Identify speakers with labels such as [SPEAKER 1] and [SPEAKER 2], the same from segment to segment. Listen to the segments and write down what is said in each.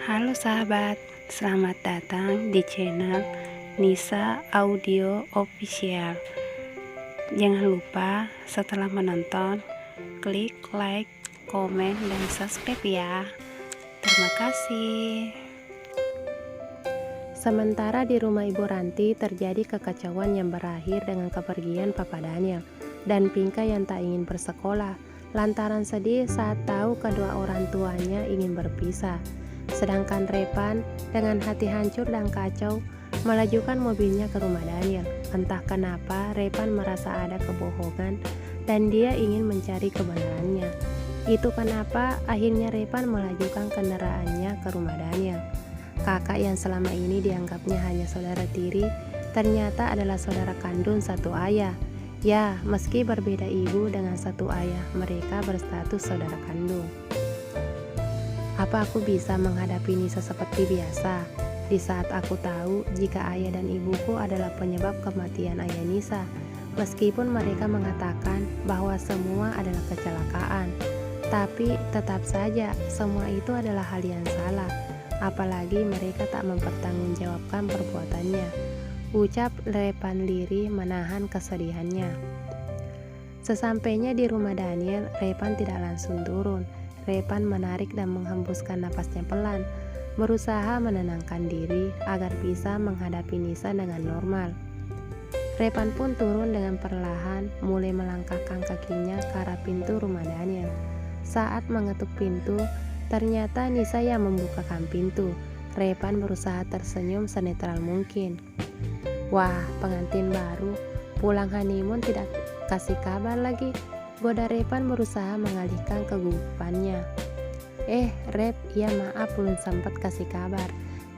[SPEAKER 1] Halo sahabat, selamat datang di channel Nisa Audio Official. Jangan lupa setelah menonton, klik like, komen, dan subscribe ya. Terima kasih.
[SPEAKER 2] Sementara di rumah Ibu Ranti terjadi kekacauan yang berakhir dengan kepergian Papa Daniel dan Pinka yang tak ingin bersekolah lantaran sedih saat tahu kedua orang tuanya ingin berpisah. Sedangkan Repan dengan hati hancur dan kacau melajukan mobilnya ke rumah Daniel. Entah kenapa Repan merasa ada kebohongan dan dia ingin mencari kebenarannya. Itu kenapa akhirnya Repan melajukan kendaraannya ke rumah Daniel. Kakak yang selama ini dianggapnya hanya saudara tiri, ternyata adalah saudara kandung satu ayah. Ya, meski berbeda ibu dengan satu ayah, mereka berstatus saudara kandung. Apa aku bisa menghadapi Nisa seperti biasa? Di saat aku tahu jika ayah dan ibuku adalah penyebab kematian ayah Nisa, meskipun mereka mengatakan bahwa semua adalah kecelakaan, tapi tetap saja semua itu adalah hal yang salah. Apalagi mereka tak mempertanggungjawabkan perbuatannya, ucap Repan lirih menahan kesedihannya. Sesampainya di rumah Daniel, Repan tidak langsung turun. Repan menarik dan menghembuskan napasnya pelan, berusaha menenangkan diri agar bisa menghadapi Nisa dengan normal. Repan pun turun dengan perlahan, mulai melangkahkan kakinya ke arah pintu rumah Daniel. Saat mengetuk pintu, ternyata Nisa yang membukakan pintu. Repan berusaha tersenyum senetral mungkin. Wah, pengantin baru, pulang honeymoon tidak kasih kabar lagi. Goda Repan berusaha mengalihkan kegugupannya. Rep, ya maaf belum sempat kasih kabar.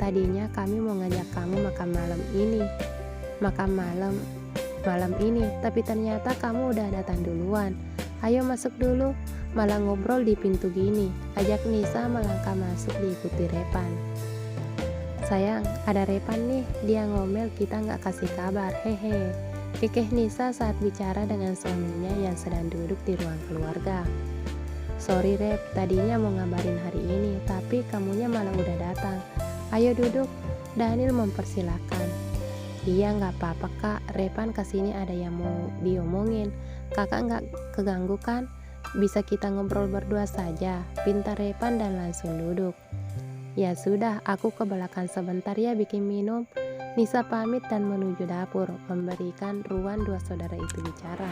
[SPEAKER 2] Tadinya kami mau ngajak kamu makan malam ini, tapi ternyata kamu udah datang duluan. Ayo masuk dulu, malah ngobrol di pintu gini. Ajak Nisa melangkah masuk diikuti Repan. Sayang, ada Repan nih, dia ngomel kita nggak kasih kabar, hehe. Kekeh Nisa saat bicara dengan suaminya yang sedang duduk di ruang keluarga. Sorry Rep, tadinya mau ngabarin hari ini, tapi kamunya malah udah datang. Ayo duduk, Daniel mempersilahkan. Iya nggak apa-apa kak, Repan kesini ada yang mau diomongin. Kakak nggak keganggu kan? Bisa kita ngobrol berdua saja, pinta Repan dan langsung duduk. Ya sudah, aku ke belakang sebentar ya bikin minum. Nisa pamit dan menuju dapur, memberikan ruang dua saudara itu bicara.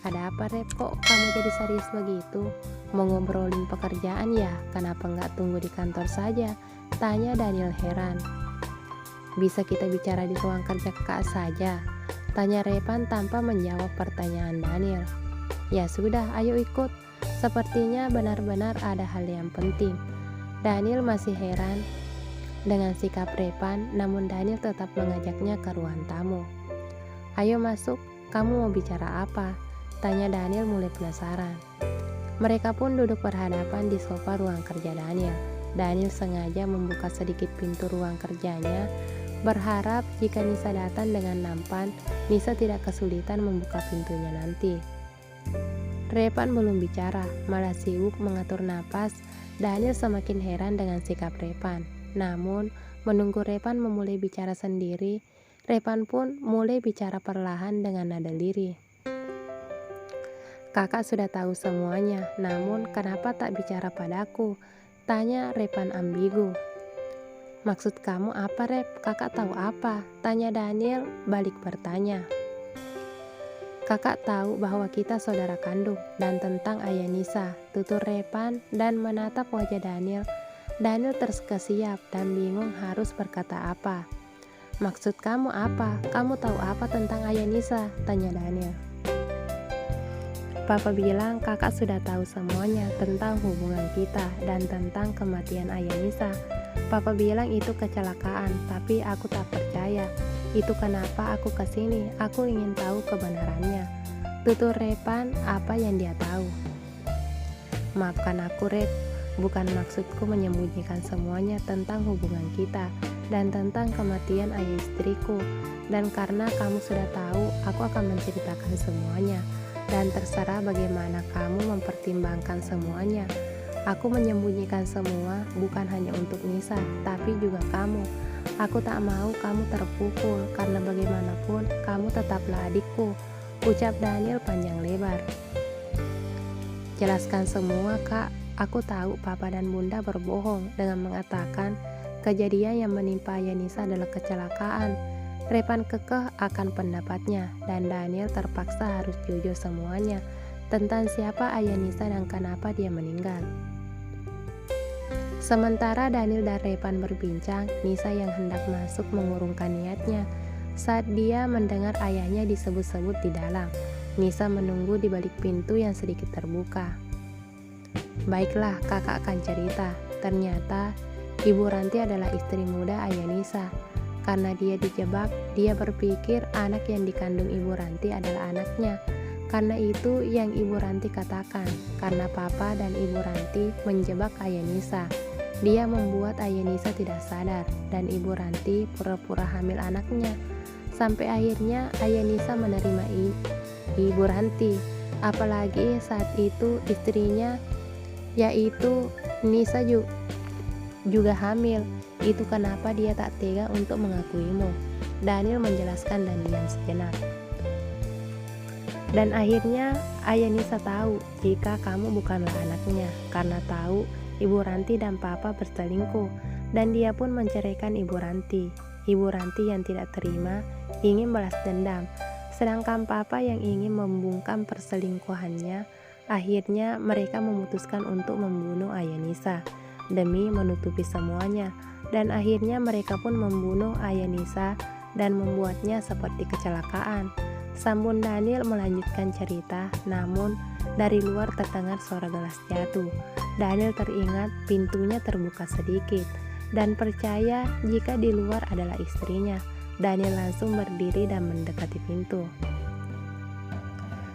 [SPEAKER 2] Ada apa Rep, kok kamu jadi serius begitu? Mau ngobrolin pekerjaan ya? Kenapa nggak tunggu di kantor saja? Tanya Daniel heran. Bisa kita bicara di ruang kerja kakak saja? Tanya Repan tanpa menjawab pertanyaan Daniel. Ya sudah, ayo ikut. Sepertinya benar-benar ada hal yang penting. Daniel masih heran dengan sikap Repan, namun Daniel tetap mengajaknya ke ruang tamu. Ayo masuk, kamu mau bicara apa? Tanya Daniel mulai penasaran. Mereka pun duduk berhadapan di sofa ruang kerja Daniel. Daniel sengaja membuka sedikit pintu ruang kerjanya, berharap jika Nisa datang dengan nampan, Nisa tidak kesulitan membuka pintunya nanti. Repan belum bicara, malah sibuk mengatur napas. Daniel semakin heran dengan sikap Repan. Namun, menunggu Repan memulai bicara sendiri, Repan pun mulai bicara perlahan dengan nada lirih. Kakak sudah tahu semuanya, namun kenapa tak bicara padaku? Tanya Repan ambigu. Maksud kamu apa Rep? Kakak tahu apa? Tanya Daniel balik bertanya. Kakak tahu bahwa kita saudara kandung dan tentang ayah Nisa, tutur Repan dan menatap wajah Daniel. Daniel terkesiap dan bingung harus berkata apa. Maksud kamu apa? Kamu tahu apa tentang ayah Nisa? Tanya Daniel. Papa bilang kakak sudah tahu semuanya tentang hubungan kita dan tentang kematian ayah Nisa. Papa bilang itu kecelakaan, tapi aku tak percaya. Itu kenapa aku kesini, aku ingin tahu kebenarannya. Tutur Repan apa yang dia tahu. Maafkan aku Rep. Bukan maksudku menyembunyikan semuanya tentang hubungan kita dan tentang kematian ayah istriku. Dan karena kamu sudah tahu, aku akan menceritakan semuanya. Dan terserah bagaimana kamu mempertimbangkan semuanya. Aku menyembunyikan semua bukan hanya untuk Nisa, tapi juga kamu. Aku tak mau kamu terpukul, karena bagaimanapun kamu tetaplah adikku, ucap Daniel panjang lebar. Jelaskan semua, Kak. Aku tahu Papa dan Bunda berbohong dengan mengatakan kejadian yang menimpa Yanisa adalah kecelakaan. Repan kekeh akan pendapatnya, dan Daniel terpaksa harus jujur semuanya tentang siapa ayah Nisa dan kenapa dia meninggal. Sementara Daniel dan Repan berbincang, Nisa yang hendak masuk mengurungkan niatnya saat dia mendengar ayahnya disebut-sebut di dalam. Nisa menunggu di balik pintu yang sedikit terbuka. Baiklah, kakak akan cerita. Ternyata Ibu Ranti adalah istri muda ayah Nisa. Karena dia dijebak, dia berpikir anak yang dikandung Ibu Ranti adalah anaknya. Karena itu yang Ibu Ranti katakan, karena Papa dan Ibu Ranti menjebak ayah Nisa. Dia membuat ayah Nisa tidak sadar, dan Ibu Ranti pura-pura hamil anaknya. Sampai akhirnya ayah Nisa menerima Ibu Ranti. Apalagi saat itu istrinya, yaitu Nisa juga hamil. Itu kenapa dia tak tega untuk mengakuimu. Daniel menjelaskan dan diam sejenak. Dan akhirnya ayah Nisa tahu jika kamu bukanlah anaknya, karena tahu Ibu Ranti dan Papa berselingkuh, dan dia pun menceraikan Ibu Ranti. Ibu Ranti yang tidak terima ingin balas dendam, sedangkan Papa yang ingin membungkam perselingkuhannya. Akhirnya mereka memutuskan untuk membunuh ayah Nisa demi menutupi semuanya, dan akhirnya mereka pun membunuh ayah Nisa dan membuatnya seperti kecelakaan. Sambung Daniel melanjutkan cerita, namun dari luar terdengar suara gelas jatuh. Daniel teringat pintunya terbuka sedikit dan percaya jika di luar adalah istrinya. Daniel langsung berdiri dan mendekati pintu.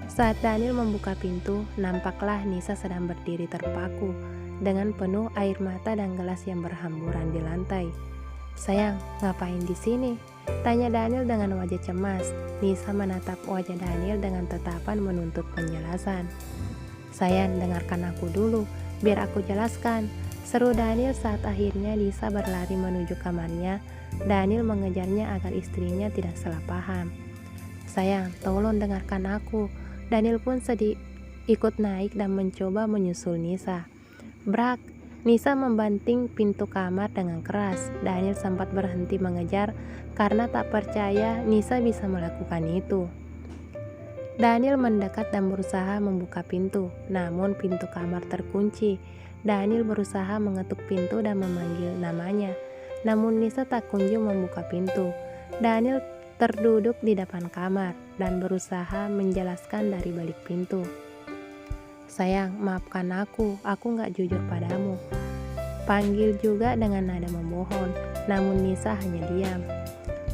[SPEAKER 2] Saat Daniel membuka pintu, nampaklah Nisa sedang berdiri terpaku dengan penuh air mata dan gelas yang berhamburan di lantai. Sayang, ngapain di sini? Tanya Daniel dengan wajah cemas. Nisa menatap wajah Daniel dengan tatapan menuntut penjelasan. Sayang, dengarkan aku dulu, biar aku jelaskan, seru Daniel saat akhirnya Nisa berlari menuju kamarnya. Daniel mengejarnya agar istrinya tidak salah paham. Sayang, tolong dengarkan aku. Daniel pun ikut naik dan mencoba menyusul Nisa. Brak! Nisa membanting pintu kamar dengan keras. Daniel sempat berhenti mengejar karena tak percaya Nisa bisa melakukan itu. Daniel mendekat dan berusaha membuka pintu, namun pintu kamar terkunci. Daniel berusaha mengetuk pintu dan memanggil namanya, namun Nisa tak kunjung membuka pintu. Daniel terduduk di depan kamar dan berusaha menjelaskan dari balik pintu. Sayang, maafkan aku gak jujur padamu. Panggil juga dengan nada memohon, namun Nisa hanya diam.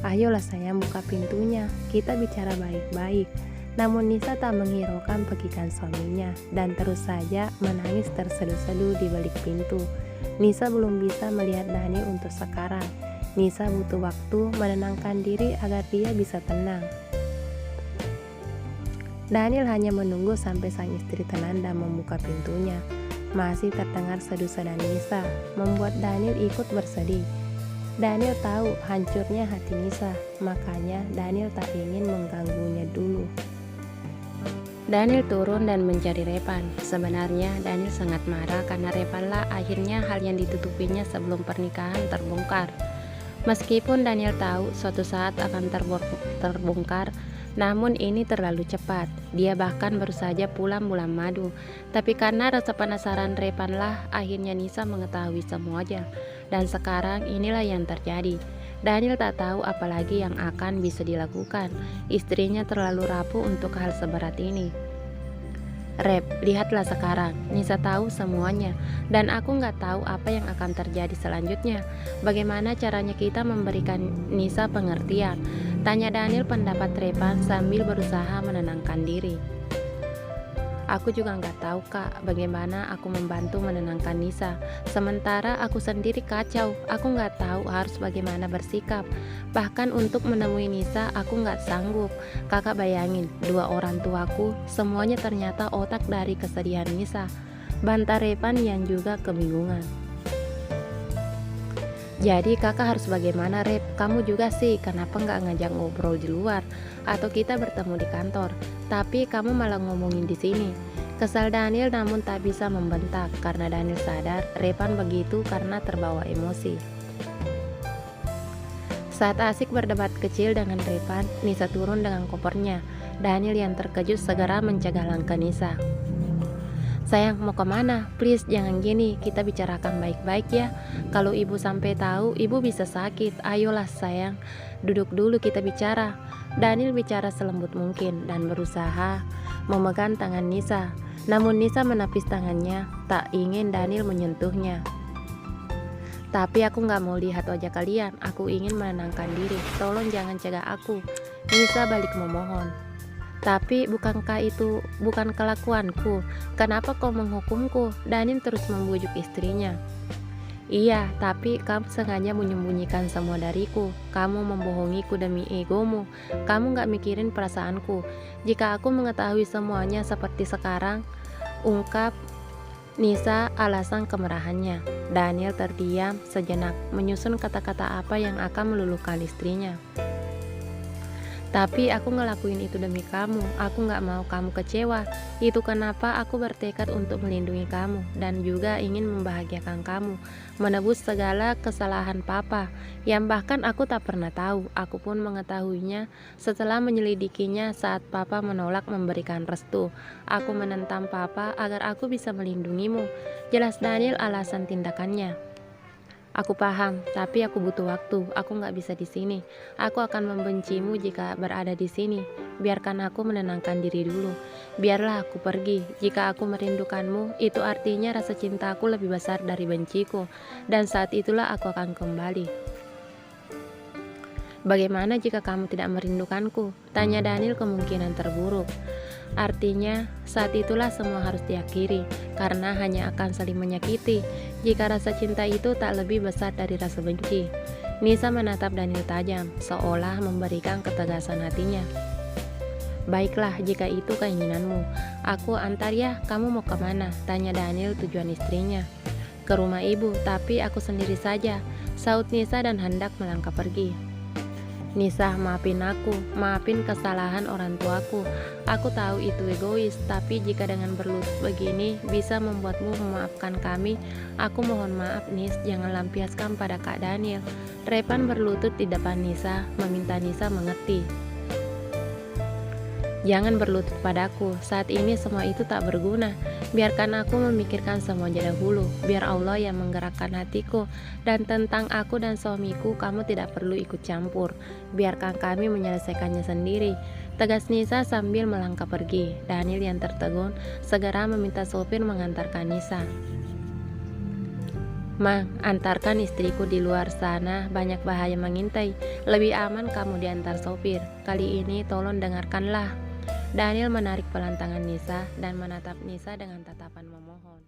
[SPEAKER 2] Ayolah sayang, buka pintunya, kita bicara baik-baik. Namun Nisa tak menghiraukan pekikan suaminya dan terus saja menangis terseduh-seduh di balik pintu. Nisa belum bisa melihat Daniel untuk sekarang. Nisa butuh waktu menenangkan diri agar dia bisa tenang. Daniel hanya menunggu sampai sang istri tenang dan membuka pintunya. Masih terdengar sedu-sedan Nisa, membuat Daniel ikut bersedih. Daniel tahu hancurnya hati Nisa, makanya Daniel tak ingin mengganggunya dulu.
[SPEAKER 1] Daniel turun dan mencari Repan. Sebenarnya Daniel sangat marah karena Repanlah akhirnya hal yang ditutupinya sebelum pernikahan terbongkar. Meskipun Daniel tahu suatu saat akan terbongkar, namun ini terlalu cepat. Dia bahkan baru saja pulang bulan madu. Tapi karena rasa penasaran Repanlah akhirnya Nisa mengetahui semuanya. Dan sekarang inilah yang terjadi. Daniel tak tahu apalagi yang akan bisa dilakukan. Istrinya terlalu rapuh untuk hal seberat ini. Rep, lihatlah sekarang, Nisa tahu semuanya, dan aku nggak tahu apa yang akan terjadi selanjutnya. Bagaimana caranya kita memberikan Nisa pengertian? Tanya Daniel pendapat Repan sambil berusaha menenangkan diri. Aku juga nggak tahu kak, bagaimana aku membantu menenangkan Nisa. Sementara aku sendiri kacau, aku nggak tahu harus bagaimana bersikap. Bahkan untuk menemui Nisa, aku nggak sanggup. Kakak bayangin, dua orang tuaku, semuanya ternyata otak dari kesedihan Nisa. bantah Repan yang juga kebingungan. Jadi kakak harus bagaimana, Rep? Kamu juga sih, kenapa nggak ngajak ngobrol di luar? Atau kita bertemu di kantor? Tapi kamu malah ngomongin di sini. Kesal Daniel namun tak bisa membentak karena Daniel sadar Repan begitu karena terbawa emosi. Saat asik berdebat kecil dengan Repan, Nisa turun dengan kopernya. Daniel yang terkejut segera mencegah langkah Nisa. Sayang, mau kemana? Please jangan gini, kita bicarakan baik-baik ya. Kalau ibu sampai tahu, ibu bisa sakit. Ayolah sayang, duduk dulu kita bicara. Daniel bicara selembut mungkin dan berusaha memegang tangan Nisa. Namun Nisa menepis tangannya, tak ingin Daniel menyentuhnya. Tapi aku gak mau lihat wajah kalian, aku ingin menenangkan diri. Tolong jangan cegah aku. Nisa balik memohon. Tapi bukankah itu bukan kelakuanku? Kenapa kau menghukumku? Daniel terus membujuk istrinya. Iya, tapi kamu sengaja menyembunyikan semua dariku. Kamu membohongiku demi egomu. Kamu gak mikirin perasaanku. Jika aku mengetahui semuanya seperti sekarang, ungkap Nisa alasan kemarahannya. Daniel terdiam sejenak, menyusun kata-kata apa yang akan meluluhkan istrinya. Tapi aku ngelakuin itu demi kamu, aku gak mau kamu kecewa. Itu kenapa aku bertekad untuk melindungi kamu dan juga ingin membahagiakan kamu, menebus segala kesalahan papa, yang bahkan aku tak pernah tahu. Aku pun mengetahuinya setelah menyelidikinya saat papa menolak memberikan restu. Aku menentang papa agar aku bisa melindungimu. Jelas Daniel alasan tindakannya. Aku paham, tapi aku butuh waktu. Aku nggak bisa di sini. Aku akan membencimu jika berada di sini. Biarkan aku menenangkan diri dulu. Biarlah aku pergi. Jika aku merindukanmu, itu artinya rasa cintaku lebih besar dari benciku. Dan saat itulah aku akan kembali. Bagaimana jika kamu tidak merindukanku? Tanya Daniel kemungkinan terburuk. Artinya, saat itulah semua harus diakhiri, karena hanya akan saling menyakiti jika rasa cinta itu tak lebih besar dari rasa benci. Nisa menatap Daniel tajam, seolah memberikan ketegasan hatinya. Baiklah, jika itu keinginanmu, aku antar ya. Kamu mau kemana? Tanya Daniel tujuan istrinya. Ke rumah ibu, tapi aku sendiri saja, saut Nisa dan hendak melangkah pergi. Nisa, maafin aku, maafin kesalahan orang tuaku. Aku tahu itu egois, tapi jika dengan berlutut begini bisa membuatmu memaafkan kami, aku mohon maaf Nis, jangan lampiaskan pada Kak Daniel. Repan berlutut di depan Nisa, meminta Nisa mengerti. Jangan berlutut padaku, saat ini semua itu tak berguna. Biarkan aku memikirkan semuanya dahulu. Biar Allah yang menggerakkan hatiku. Dan tentang aku dan suamiku, kamu tidak perlu ikut campur. Biarkan kami menyelesaikannya sendiri. Tegas Nisa sambil melangkah pergi. Daniel yang tertegun segera meminta sopir mengantarkan Nisa. Mang, antarkan istriku di luar sana, banyak bahaya mengintai. Lebih aman kamu diantar sopir. Kali ini tolong dengarkanlah. Daniel menarik pelan tangan Nisa dan menatap Nisa dengan tatapan memohon.